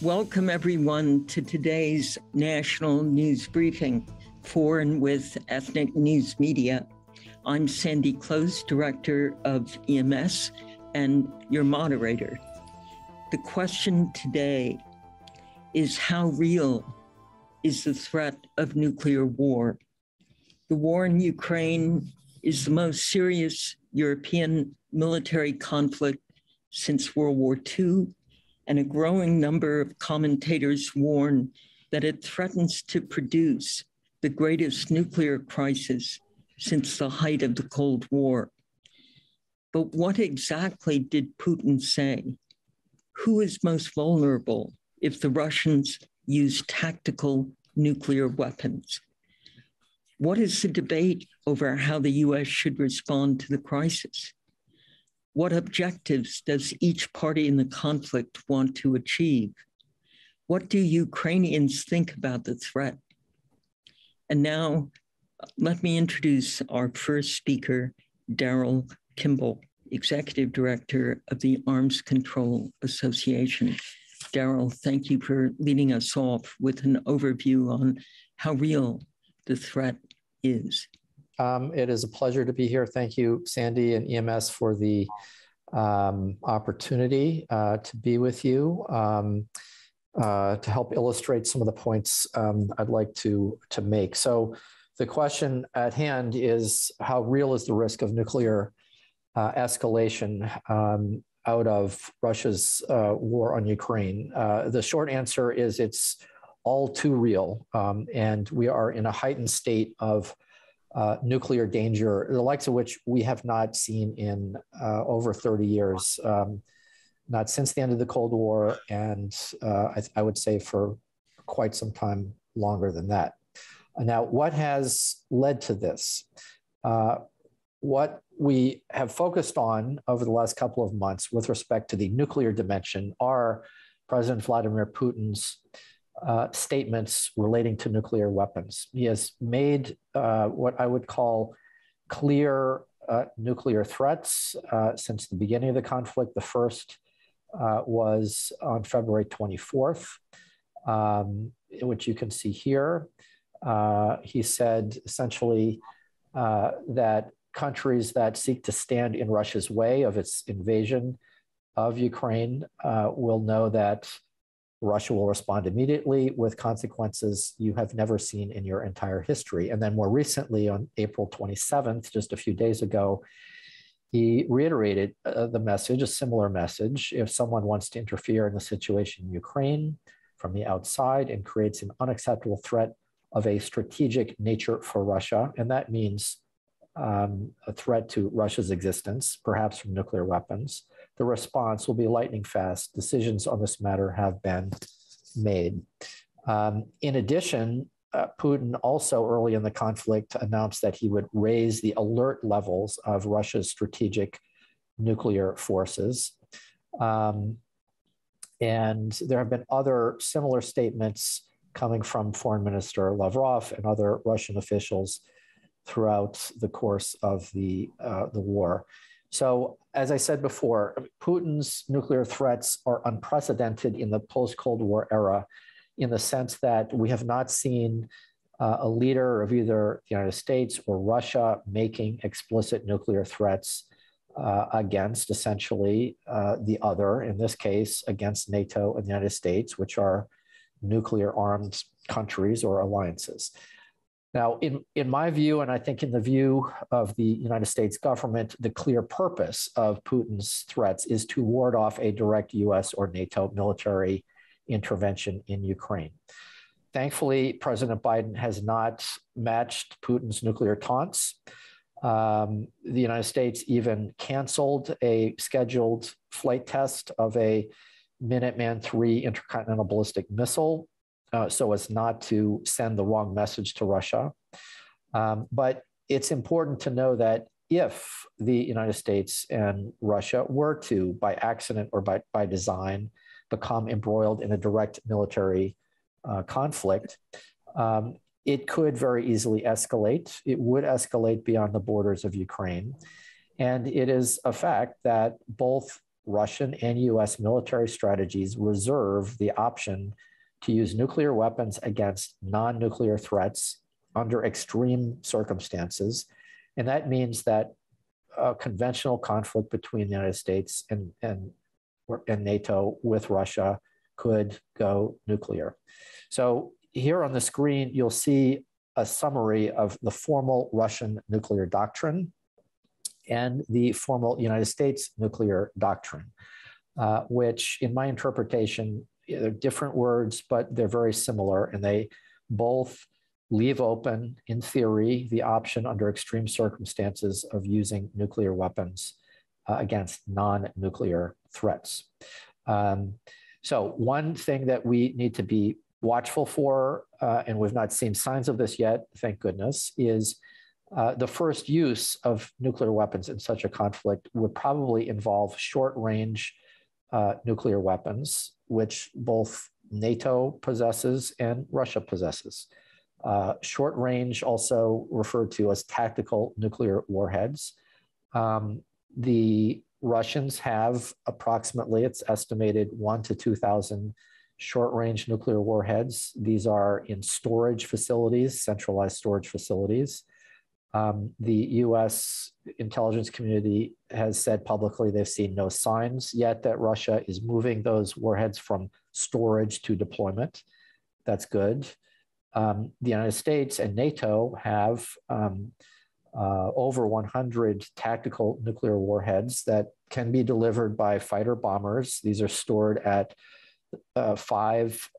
Welcome, everyone, to today's National News Briefing for and with Ethnic News Media. I'm Sandy Close, Director of EMS, and your moderator. The question today is, how real is the threat of nuclear war? The war in Ukraine is the most serious European military conflict since World War II, and a growing number of commentators warn that it threatens to produce the greatest nuclear crisis since the height of the Cold War. But what exactly did Putin say? Who is most vulnerable if the Russians use tactical nuclear weapons? What is the debate over how the U.S. should respond to the crisis? What objectives does each party in the conflict want to achieve? What do Ukrainians think about the threat? And now, let me introduce our first speaker, Daryl Kimball, Executive Director of the Arms Control Association. Daryl, thank you for leading us off with an overview on how real the threat is. It is a pleasure to be here. Thank you, Sandy and EMS, for the opportunity to be with you to help illustrate some of the points I'd like to make. So the question at hand is, how real is the risk of nuclear escalation out of Russia's war on Ukraine? The short answer is it's all too real, and we are in a heightened state of nuclear danger, the likes of which we have not seen in over 30 years, not since the end of the Cold War, and I would say for quite some time longer than that. Now, what has led to this? What we have focused on over the last couple of months with respect to the nuclear dimension are President Vladimir Putin's statements relating to nuclear weapons. He has made what I would call clear nuclear threats since the beginning of the conflict. The first was on February 24th, which you can see here. He said essentially that countries that seek to stand in Russia's way of its invasion of Ukraine will know that Russia will respond immediately with consequences you have never seen in your entire history. And then more recently, on April 27th, just a few days ago, he reiterated the message, a similar message. If someone wants to interfere in the situation in Ukraine from the outside and creates an unacceptable threat of a strategic nature for Russia, and that means a threat to Russia's existence, perhaps from nuclear weapons, the response will be lightning fast. Decisions on this matter have been made. In addition, Putin also early in the conflict announced that he would raise the alert levels of Russia's strategic nuclear forces. And there have been other similar statements coming from Foreign Minister Lavrov and other Russian officials throughout the course of the war. So, as I said before, Putin's nuclear threats are unprecedented in the post-Cold War era, in the sense that we have not seen a leader of either the United States or Russia making explicit nuclear threats against essentially the other, in this case, against NATO and the United States, which are nuclear-armed countries or alliances. Now, in my view, and I think in the view of the United States government, the clear purpose of Putin's threats is to ward off a direct US or NATO military intervention in Ukraine. Thankfully, President Biden has not matched Putin's nuclear taunts. The United States even canceled a scheduled flight test of a Minuteman III intercontinental ballistic missile, so as not to send the wrong message to Russia. But it's important to know that if the United States and Russia were to, by accident or by design, become embroiled in a direct military conflict, it could very easily escalate. It would escalate beyond the borders of Ukraine. And it is a fact that both Russian and US military strategies reserve the option to use nuclear weapons against non-nuclear threats under extreme circumstances. And that means that a conventional conflict between the United States and NATO with Russia could go nuclear. So here on the screen, you'll see a summary of the formal Russian nuclear doctrine and the formal United States nuclear doctrine, which in my interpretation, they're different words, but they're very similar, and they both leave open, in theory, the option under extreme circumstances of using nuclear weapons against non-nuclear threats. So one thing that we need to be watchful for, and we've not seen signs of this yet, thank goodness, is the first use of nuclear weapons in such a conflict would probably involve short-range nuclear weapons, which both NATO possesses and Russia possesses. Short range, also referred to as tactical nuclear warheads. The Russians have approximately, it's estimated, 1,000 to 2,000 short-range nuclear warheads. These are in storage facilities, centralized storage facilities. The US intelligence community has said publicly they've seen no signs yet that Russia is moving those warheads from storage to deployment. That's good. The United States and NATO have over 100 tactical nuclear warheads that can be delivered by fighter bombers. These are stored at 5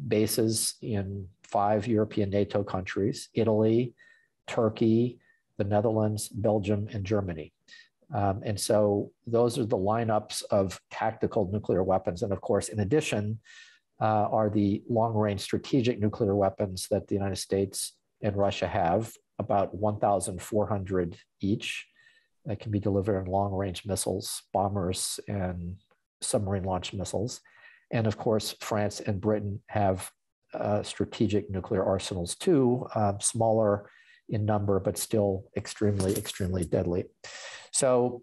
bases in 5 European NATO countries: Italy, Turkey, the Netherlands, Belgium, and Germany. And so those are the lineups of tactical nuclear weapons. And of course, in addition, are the long-range strategic nuclear weapons that the United States and Russia have, about 1,400 each, that can be delivered in long-range missiles, bombers, and submarine-launched missiles. And of course, France and Britain have strategic nuclear arsenals too, smaller in number, but still extremely, extremely deadly. So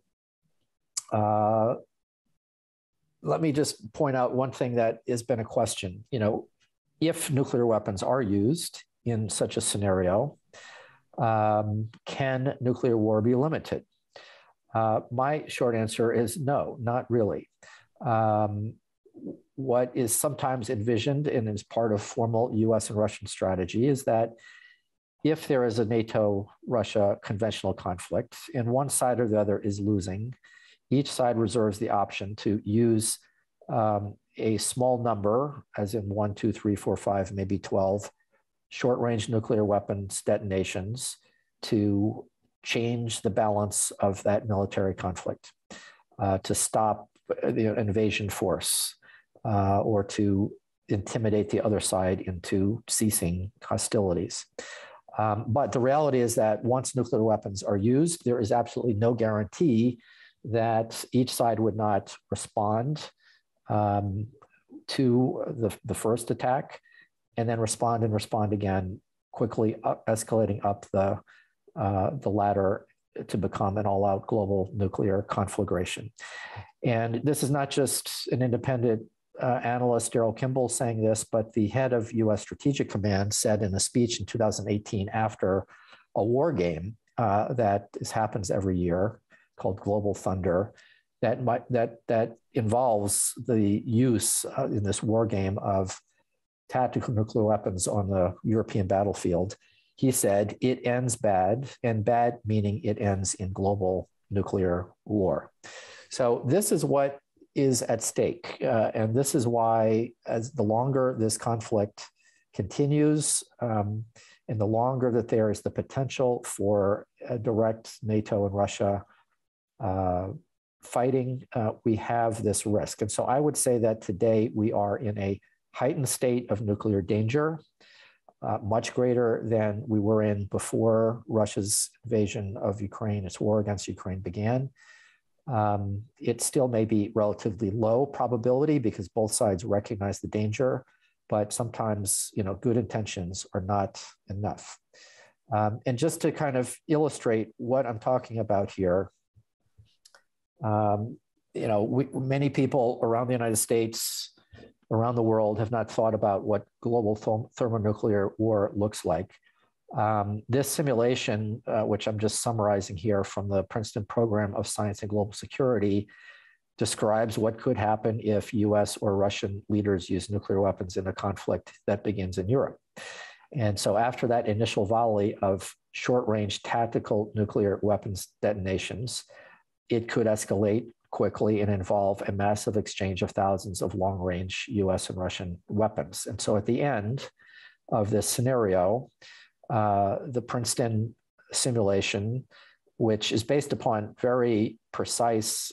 let me just point out one thing that has been a question. You know, if nuclear weapons are used in such a scenario, can nuclear war be limited? My short answer is no, not really. What is sometimes envisioned and is part of formal US and Russian strategy is that if there is a NATO-Russia conventional conflict and one side or the other is losing, each side reserves the option to use a small number, as in 1, 2, 3, 4, 5, maybe 12, short-range nuclear weapons detonations to change the balance of that military conflict, to stop the invasion force, or to intimidate the other side into ceasing hostilities. But the reality is that once nuclear weapons are used, there is absolutely no guarantee that each side would not respond to the first attack and then respond again, quickly escalating up the ladder to become an all-out global nuclear conflagration. And this is not just an independent analyst, Daryl Kimball, saying this, but the head of US Strategic Command said in a speech in 2018 after a war game that happens every year called Global Thunder, that involves the use in this war game of tactical nuclear weapons on the European battlefield. He said, it ends bad, and bad meaning it ends in global nuclear war. So this is what is at stake. And this is why, as the longer this conflict continues, and the longer that there is the potential for a direct NATO and Russia fighting, we have this risk. And so I would say that today we are in a heightened state of nuclear danger, much greater than we were in before Russia's invasion of Ukraine, its war against Ukraine began. It still may be relatively low probability because both sides recognize the danger, but sometimes, you know, good intentions are not enough. And just to kind of illustrate what I'm talking about here, many people around the United States, around the world, have not thought about what global thermonuclear war looks like. This simulation, which I'm just summarizing here from the Princeton Program of Science and Global Security, describes what could happen if US or Russian leaders use nuclear weapons in a conflict that begins in Europe. And so after that initial volley of short-range tactical nuclear weapons detonations, it could escalate quickly and involve a massive exchange of thousands of long-range US and Russian weapons. And so at the end of this scenario, the Princeton simulation, which is based upon very precise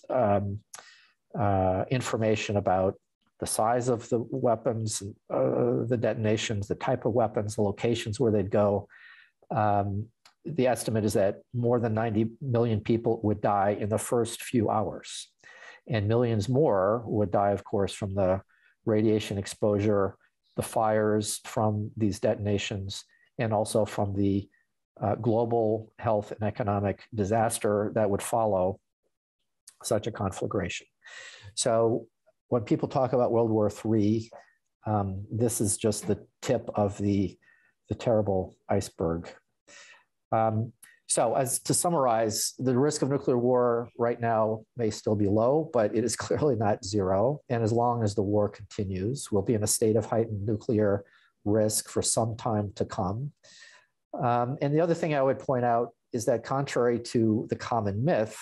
information about the size of the weapons, the detonations, the type of weapons, the locations where they'd go. The estimate is that more than 90 million people would die in the first few hours, and millions more would die, of course, from the radiation exposure, the fires from these detonations, and also from the global health and economic disaster that would follow such a conflagration. So when people talk about World War III, this is just the tip of the terrible iceberg. So as to summarize, the risk of nuclear war right now may still be low, but it is clearly not zero. And as long as the war continues, we'll be in a state of heightened nuclear risk for some time to come. And the other thing I would point out is that contrary to the common myth,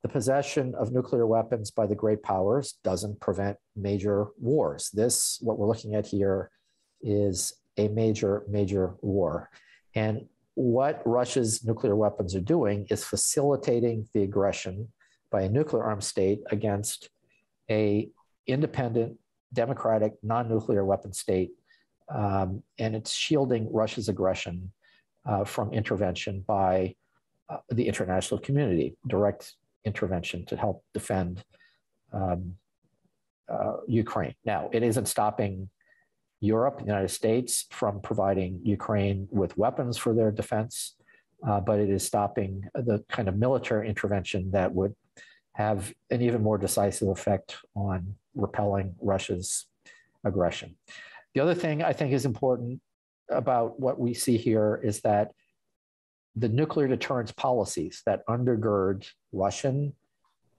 the possession of nuclear weapons by the great powers doesn't prevent major wars. This, what we're looking at here, is a major, major war. And what Russia's nuclear weapons are doing is facilitating the aggression by a nuclear armed state against an independent, democratic, non-nuclear weapon state. And it's shielding Russia's aggression from intervention by the international community, direct intervention to help defend Ukraine. Now, it isn't stopping Europe, the United States, from providing Ukraine with weapons for their defense, but it is stopping the kind of military intervention that would have an even more decisive effect on repelling Russia's aggression. The other thing I think is important about what we see here is that the nuclear deterrence policies that undergird Russian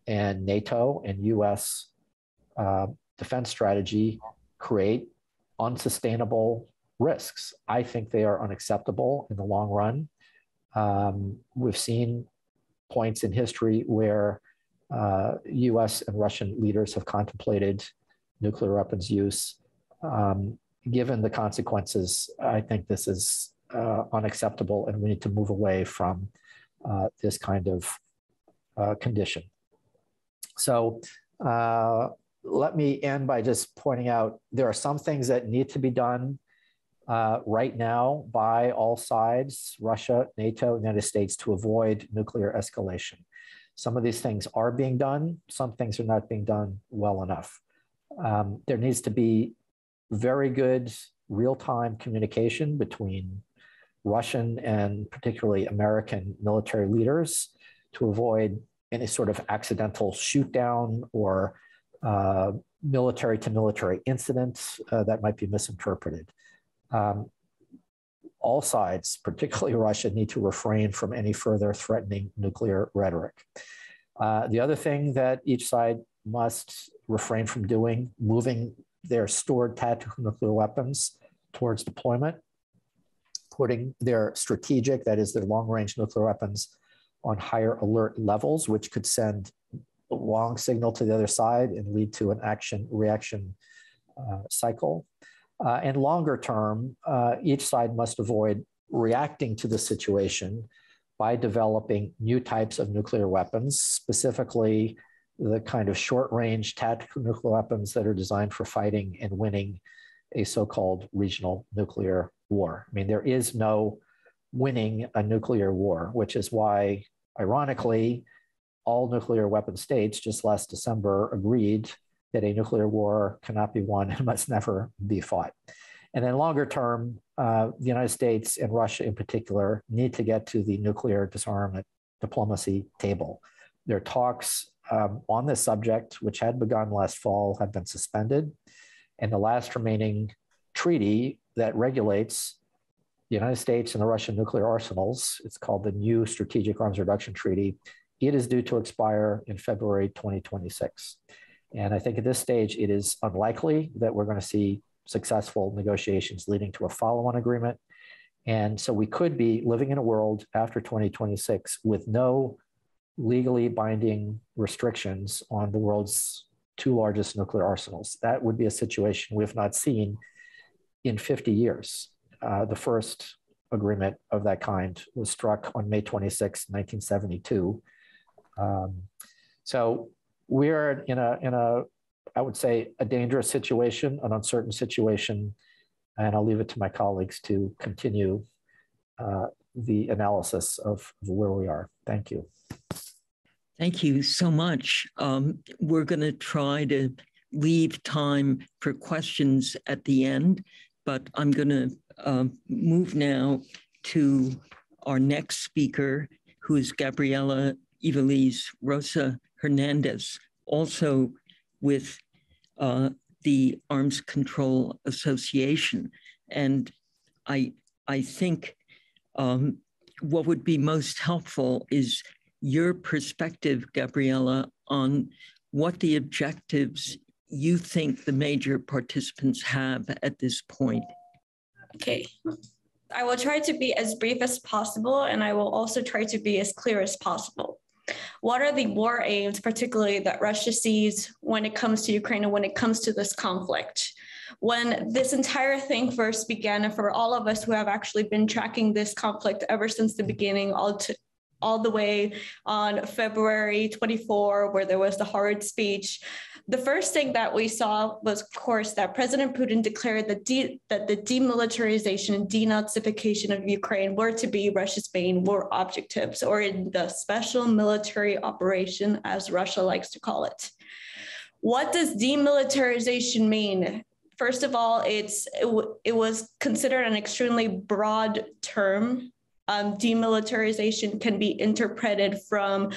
and NATO and US defense strategy create unsustainable risks. I think they are unacceptable in the long run. We've seen points in history where US and Russian leaders have contemplated nuclear weapons use. Given the consequences, I think this is unacceptable, and we need to move away from this kind of condition. So let me end by just pointing out there are some things that need to be done right now by all sides, Russia, NATO, United States, to avoid nuclear escalation. Some of these things are being done. Some things are not being done well enough. There needs to be very good real-time communication between Russian and particularly American military leaders to avoid any sort of accidental shoot down or military-to-military incidents that might be misinterpreted. All sides, particularly Russia, need to refrain from any further threatening nuclear rhetoric. The other thing that each side must refrain from doing, moving their stored tactical nuclear weapons towards deployment, putting their strategic, that is their long-range nuclear weapons, on higher alert levels, which could send a wrong signal to the other side and lead to an action-reaction cycle. And longer term, each side must avoid reacting to the situation by developing new types of nuclear weapons, specifically the kind of short-range tactical nuclear weapons that are designed for fighting and winning a so-called regional nuclear war. I mean, there is no winning a nuclear war, which is why, ironically, all nuclear weapon states just last December agreed that a nuclear war cannot be won and must never be fought. And then longer term, the United States and Russia in particular need to get to the nuclear disarmament diplomacy table. There are talks on this subject, which had begun last fall, have been suspended. And the last remaining treaty that regulates the United States and the Russian nuclear arsenals, it's called the New Strategic Arms Reduction Treaty. It is due to expire in February 2026. And I think at this stage, it is unlikely that we're going to see successful negotiations leading to a follow-on agreement. And so we could be living in a world after 2026 with no legally binding restrictions on the world's two largest nuclear arsenals. That would be a situation we have not seen in 50 years. The first agreement of that kind was struck on May 26, 1972. So we're in a, I would say, a dangerous situation, an uncertain situation, and I'll leave it to my colleagues to continue the analysis of where we are. Thank you. Thank you so much. We're going to try to leave time for questions at the end, but I'm going to move now to our next speaker, who is Gabriela Ivelisse Rosa Hernandez, also with the Arms Control Association. And I think what would be most helpful is your perspective, Gabriela, on what the objectives you think the major participants have at this point. Okay. I will try to be as brief as possible, and I will also try to be as clear as possible. What are the war aims, particularly that Russia sees when it comes to Ukraine and when it comes to this conflict? When this entire thing first began, and for all of us who have actually been tracking this conflict ever since the beginning, all the way on February 24, where there was the horrid speech, the first thing that we saw was, of course, that President Putin declared that the demilitarization and denazification of Ukraine were to be Russia's main war objectives, or in the special military operation, as Russia likes to call it. What does demilitarization mean? First of all, it was considered an extremely broad term. Demilitarization can be interpreted from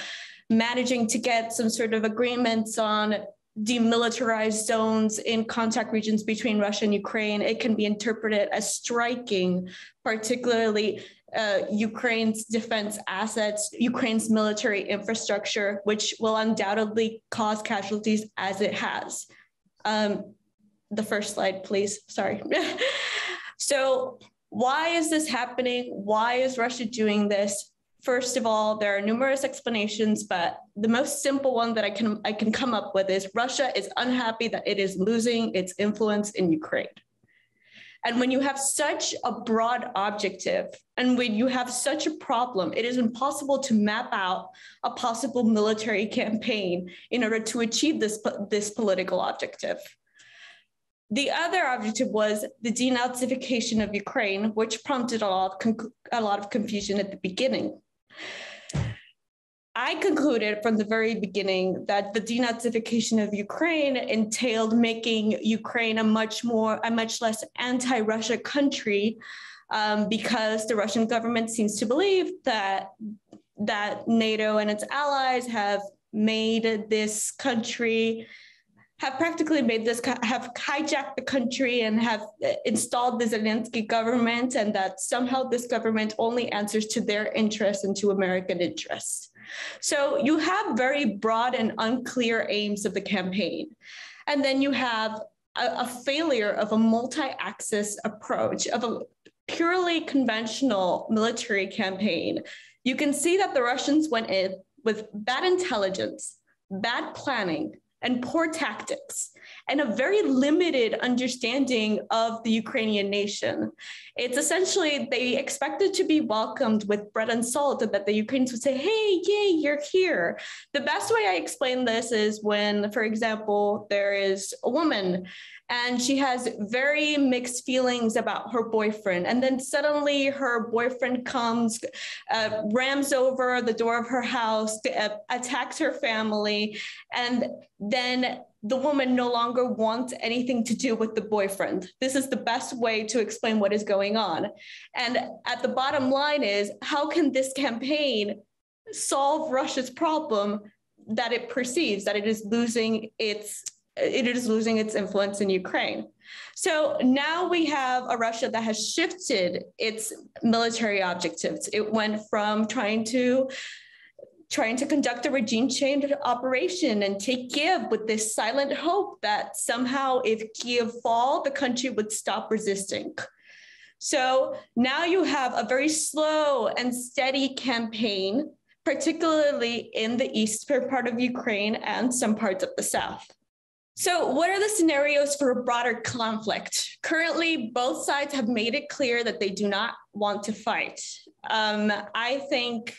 managing to get some sort of agreements on demilitarized zones in contact regions between Russia and Ukraine. It can be interpreted as striking, particularly Ukraine's defense assets, Ukraine's military infrastructure, which will undoubtedly cause casualties as it has. The first slide, please. Sorry. So why is this happening? Why is Russia doing this? First of all, there are numerous explanations, but the most simple one that I can come up with is Russia is unhappy that it is losing its influence in Ukraine. And when you have such a broad objective, and when you have such a problem, it is impossible to map out a possible military campaign in order to achieve this political objective. The other objective was the denazification of Ukraine, which prompted a lot of confusion at the beginning. I concluded from the very beginning that the denazification of Ukraine entailed making Ukraine a much less anti-Russia country, because the Russian government seems to believe that NATO and its allies have made this country, have hijacked the country and have installed the Zelensky government, and that somehow this government only answers to their interests and to American interests. So you have very broad and unclear aims of the campaign. And then you have a failure of a multi-axis approach, of a purely conventional military campaign. You can see that the Russians went in with bad intelligence, bad planning, and poor tactics, and a very limited understanding of the Ukrainian nation. It's essentially, they expected to be welcomed with bread and salt, and that the Ukrainians would say, hey, yay, you're here. The best way I explain this is when, for example, there is a woman and she has very mixed feelings about her boyfriend. And then suddenly her boyfriend comes, rams over the door of her house, attacks her family. And then the woman no longer wants anything to do with the boyfriend. This is the best way to explain what is going on. And at the bottom line is, how can this campaign solve Russia's problem that it perceives that it is losing its influence in Ukraine. So now we have a Russia that has shifted its military objectives. It went from trying to conduct a regime change operation and take Kiev with this silent hope that somehow if Kiev fall, the country would stop resisting. So now you have a very slow and steady campaign, particularly in the eastern part of Ukraine and some parts of the south. So what are the scenarios for a broader conflict? Currently, both sides have made it clear that they do not want to fight. I think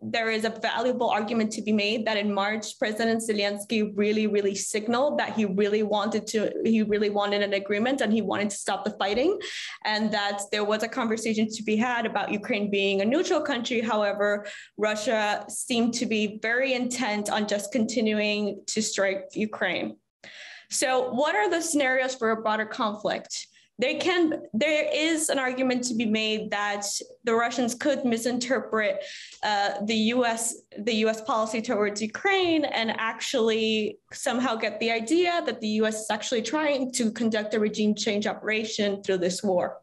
there is a valuable argument to be made that in March, President Zelensky really signaled that he really wanted an agreement and he wanted to stop the fighting, and that there was a conversation to be had about Ukraine being a neutral country. However, Russia seemed to be very intent on just continuing to strike Ukraine. So what are the scenarios for a broader conflict? There is an argument to be made that the Russians could misinterpret the U.S. policy towards Ukraine and actually somehow get the idea that the U.S. is actually trying to conduct a regime change operation through this war.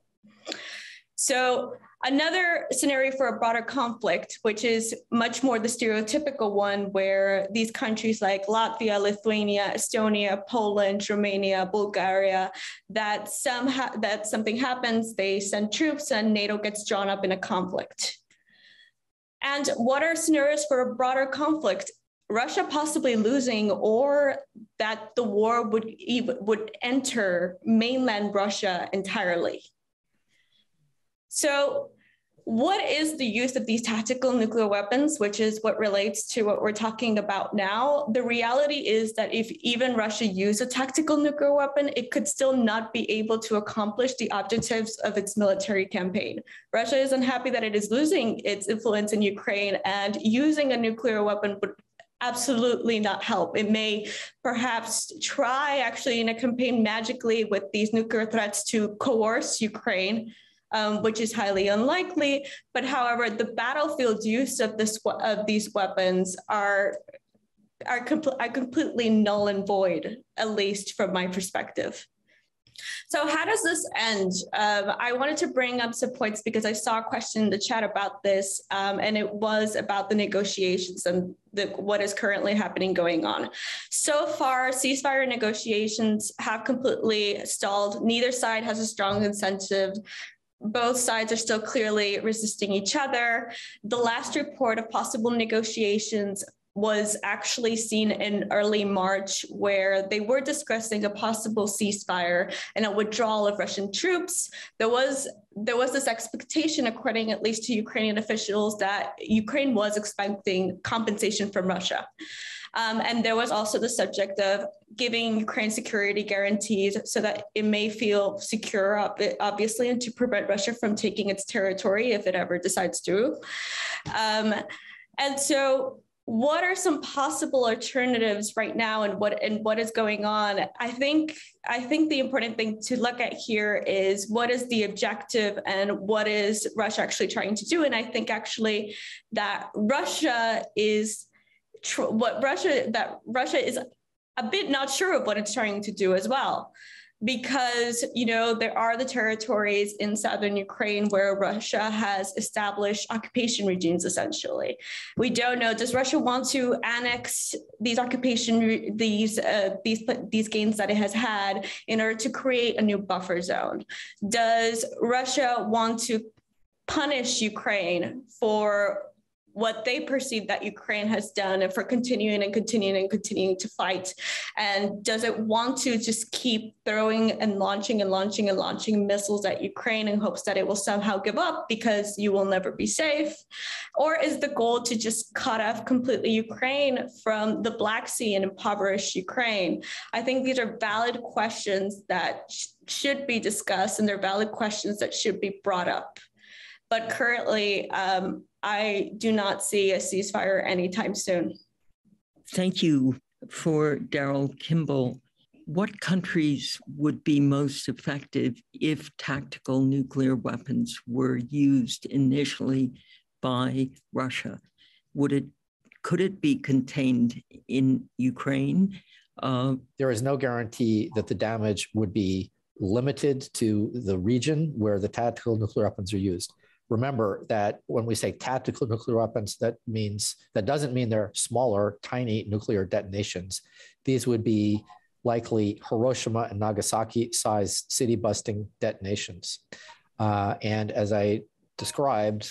So another scenario for a broader conflict, which is much more the stereotypical one, where these countries like Latvia, Lithuania, Estonia, Poland, Romania, Bulgaria, that something happens, they send troops and NATO gets drawn up in a conflict. And what are scenarios for a broader conflict? Russia possibly losing, or that the war would enter mainland Russia entirely. So what is the use of these tactical nuclear weapons, which is what relates to what we're talking about now? The reality is that if even Russia used a tactical nuclear weapon, it could still not be able to accomplish the objectives of its military campaign. Russia is unhappy that it is losing its influence in Ukraine, and using a nuclear weapon would absolutely not help. It may perhaps try actually in a campaign magically with these nuclear threats to coerce Ukraine, which is highly unlikely. But however, the battlefield use of these weapons are completely null and void, at least from my perspective. So how does this end? I wanted to bring up some points because I saw a question in the chat about this, and it was about the negotiations and what is currently going on. So far, ceasefire negotiations have completely stalled. Neither side has a strong incentive. Both sides are still clearly resisting each other. The last report of possible negotiations was actually seen in early March, where they were discussing a possible ceasefire and a withdrawal of Russian troops. There was this expectation, according at least to Ukrainian officials, that Ukraine was expecting compensation from Russia. And there was also the subject of giving Ukraine security guarantees so that it may feel secure, obviously, and to prevent Russia from taking its territory if it ever decides to. And so what are some possible alternatives right now, and what is going on? I think the important thing to look at here is what is the objective and what is Russia actually trying to do. And I think actually that Russia is a bit not sure of what it's trying to do as well, because there are the territories in southern Ukraine where Russia has established occupation regimes. Essentially, we don't know, does Russia want to annex these these gains that it has had in order to create a new buffer zone? Does Russia want to punish Ukraine for what they perceive that Ukraine has done and for continuing to fight? And does it want to just keep throwing and launching missiles at Ukraine in hopes that it will somehow give up because you will never be safe? Or is the goal to just cut off completely Ukraine from the Black Sea and impoverish Ukraine? I think these are valid questions that should be discussed, and they're valid questions that should be brought up. But currently, I do not see a ceasefire anytime soon. Thank you for Daryl Kimball. What countries would be most effective if tactical nuclear weapons were used initially by Russia? Would it Could it be contained in Ukraine? There is no guarantee that the damage would be limited to the region where the tactical nuclear weapons are used. Remember that when we say tactical nuclear weapons, that doesn't mean they're smaller, tiny nuclear detonations. These would be likely Hiroshima and Nagasaki-sized city-busting detonations. And as I described,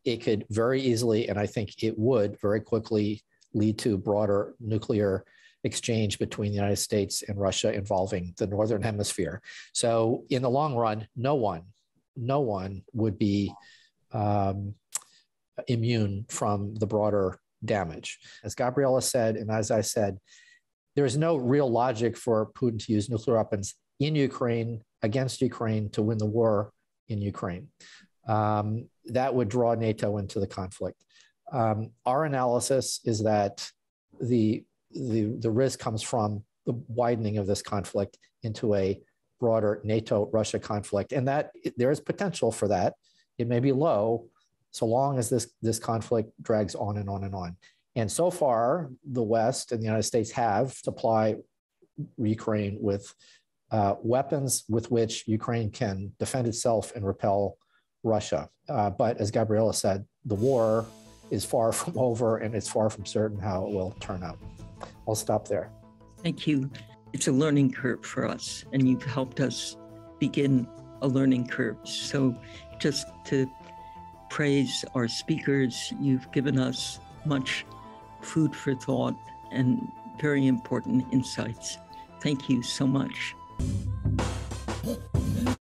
it could very easily, and I think it would very quickly, lead to broader nuclear exchange between the United States and Russia involving the Northern Hemisphere. So in the long run, no one would be immune from the broader damage. As Gabriela said, and as I said, there is no real logic for Putin to use nuclear weapons in Ukraine, against Ukraine, to win the war in Ukraine. That would draw NATO into the conflict. Our analysis is that the risk comes from the widening of this conflict into a broader NATO-Russia conflict, and that there is potential for that. It may be low, so long as this conflict drags on and on and on. And so far, the West and the United States have supplied Ukraine with weapons with which Ukraine can defend itself and repel Russia. But as Gabriela said, the war is far from over, and it's far from certain how it will turn out. I'll stop there. Thank you. It's a learning curve for us, and you've helped us begin a learning curve. So just to praise our speakers, you've given us much food for thought and very important insights. Thank you so much.